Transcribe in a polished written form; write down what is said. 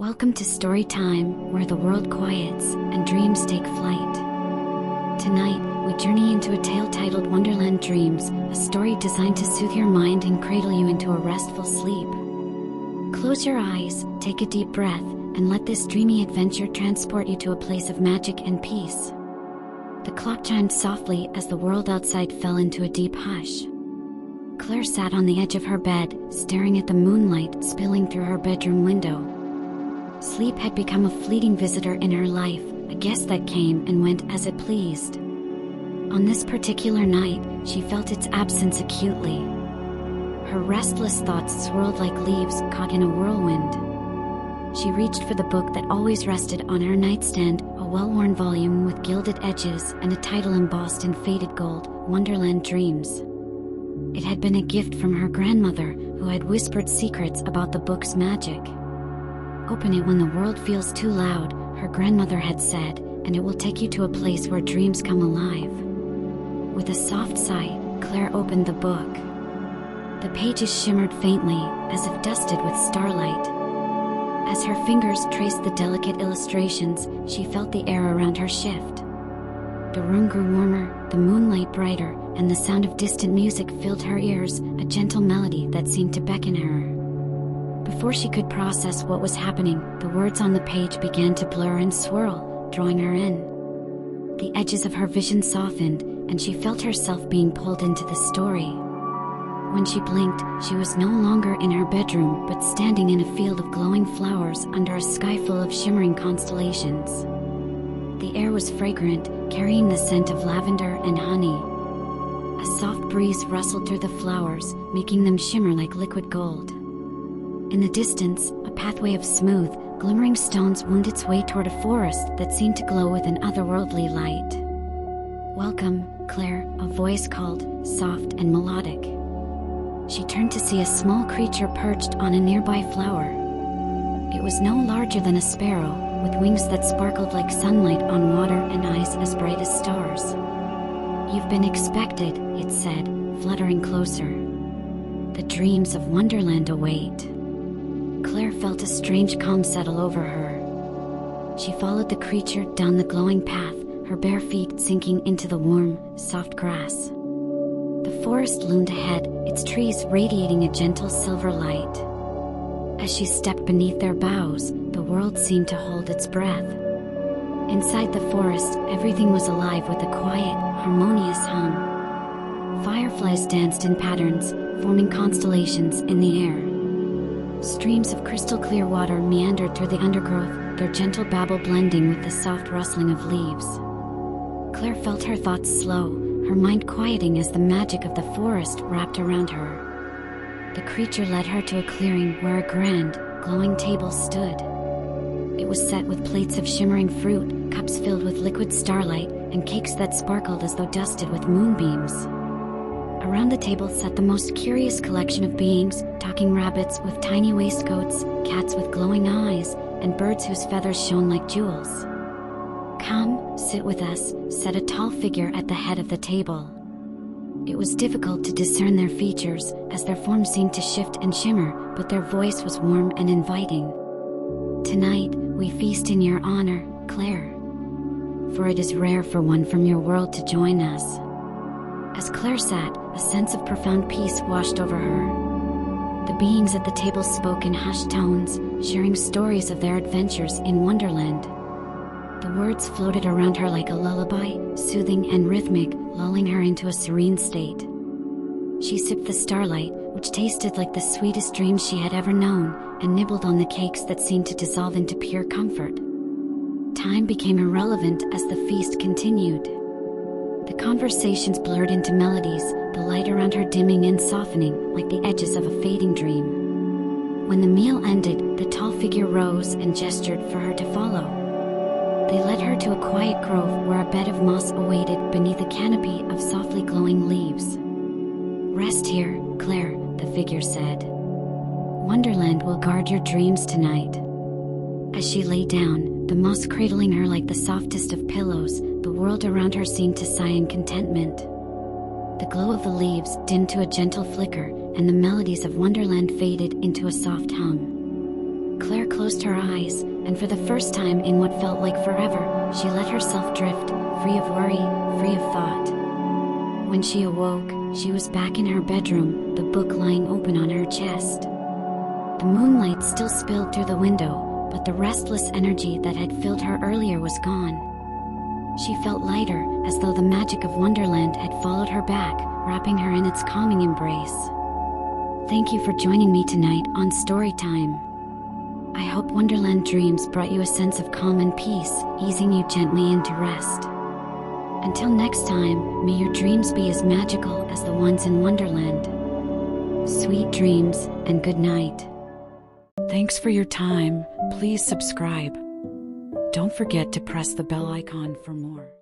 Welcome to Story Time, where the world quiets and dreams take flight. Tonight, we journey into a tale titled Wonderland Dreams, a story designed to soothe your mind and cradle you into a restful sleep. Close your eyes, take a deep breath, and let this dreamy adventure transport you to a place of magic and peace. The clock chimed softly as the world outside fell into a deep hush. Claire sat on the edge of her bed, staring at the moonlight spilling through her bedroom window. Sleep had become a fleeting visitor in her life, a guest that came and went as it pleased. On this particular night, she felt its absence acutely. Her restless thoughts swirled like leaves caught in a whirlwind. She reached for the book that always rested on her nightstand, a well-worn volume with gilded edges and a title embossed in faded gold, Wonderland Dreams. It had been a gift from her grandmother, who had whispered secrets about the book's magic. "Open it when the world feels too loud," her grandmother had said, "and it will take you to a place where dreams come alive." With a soft sigh, Claire opened the book. The pages shimmered faintly, as if dusted with starlight. As her fingers traced the delicate illustrations, she felt the air around her shift. The room grew warmer, the moonlight brighter, and the sound of distant music filled her ears, a gentle melody that seemed to beckon her. Before she could process what was happening, the words on the page began to blur and swirl, drawing her in. The edges of her vision softened, and she felt herself being pulled into the story. When she blinked, she was no longer in her bedroom, but standing in a field of glowing flowers under a sky full of shimmering constellations. The air was fragrant, carrying the scent of lavender and honey. A soft breeze rustled through the flowers, making them shimmer like liquid gold. In the distance, a pathway of smooth, glimmering stones wound its way toward a forest that seemed to glow with an otherworldly light. "Welcome, Claire," a voice called, soft and melodic. She turned to see a small creature perched on a nearby flower. It was no larger than a sparrow, with wings that sparkled like sunlight on water and eyes as bright as stars. "You've been expected," it said, fluttering closer. "The dreams of Wonderland await." Claire felt a strange calm settle over her. She followed the creature down the glowing path, her bare feet sinking into the warm, soft grass. The forest loomed ahead, its trees radiating a gentle silver light. As she stepped beneath their boughs, the world seemed to hold its breath. Inside the forest, everything was alive with a quiet, harmonious hum. Fireflies danced in patterns, forming constellations in the air. Streams of crystal-clear water meandered through the undergrowth, their gentle babble blending with the soft rustling of leaves. Claire felt her thoughts slow, her mind quieting as the magic of the forest wrapped around her. The creature led her to a clearing where a grand, glowing table stood. It was set with plates of shimmering fruit, cups filled with liquid starlight, and cakes that sparkled as though dusted with moonbeams. Around the table sat the most curious collection of beings, talking rabbits with tiny waistcoats, cats with glowing eyes, and birds whose feathers shone like jewels. "Come, sit with us," said a tall figure at the head of the table. It was difficult to discern their features, as their forms seemed to shift and shimmer, but their voice was warm and inviting. "Tonight, we feast in your honor, Claire. For it is rare for one from your world to join us." As Claire sat, a sense of profound peace washed over her. The beings at the table spoke in hushed tones, sharing stories of their adventures in Wonderland. The words floated around her like a lullaby, soothing and rhythmic, lulling her into a serene state. She sipped the starlight, which tasted like the sweetest dreams she had ever known, and nibbled on the cakes that seemed to dissolve into pure comfort. Time became irrelevant as the feast continued. The conversations blurred into melodies, the light around her dimming and softening, like the edges of a fading dream. When the meal ended, the tall figure rose and gestured for her to follow. They led her to a quiet grove where a bed of moss awaited beneath a canopy of softly glowing leaves. "Rest here, Claire," the figure said. "Wonderland will guard your dreams tonight." As she lay down, the moss cradling her like the softest of pillows, the world around her seemed to sigh in contentment. The glow of the leaves dimmed to a gentle flicker, and the melodies of Wonderland faded into a soft hum. Claire closed her eyes, and for the first time in what felt like forever, she let herself drift, free of worry, free of thought. When she awoke, she was back in her bedroom, the book lying open on her chest. The moonlight still spilled through the window, but the restless energy that had filled her earlier was gone. She felt lighter, as though the magic of Wonderland had followed her back, wrapping her in its calming embrace. Thank you for joining me tonight on Storytime. I hope Wonderland Dreams brought you a sense of calm and peace, easing you gently into rest. Until next time, may your dreams be as magical as the ones in Wonderland. Sweet dreams, and good night. Thanks for your time. Please subscribe. Don't forget to press the bell icon for more.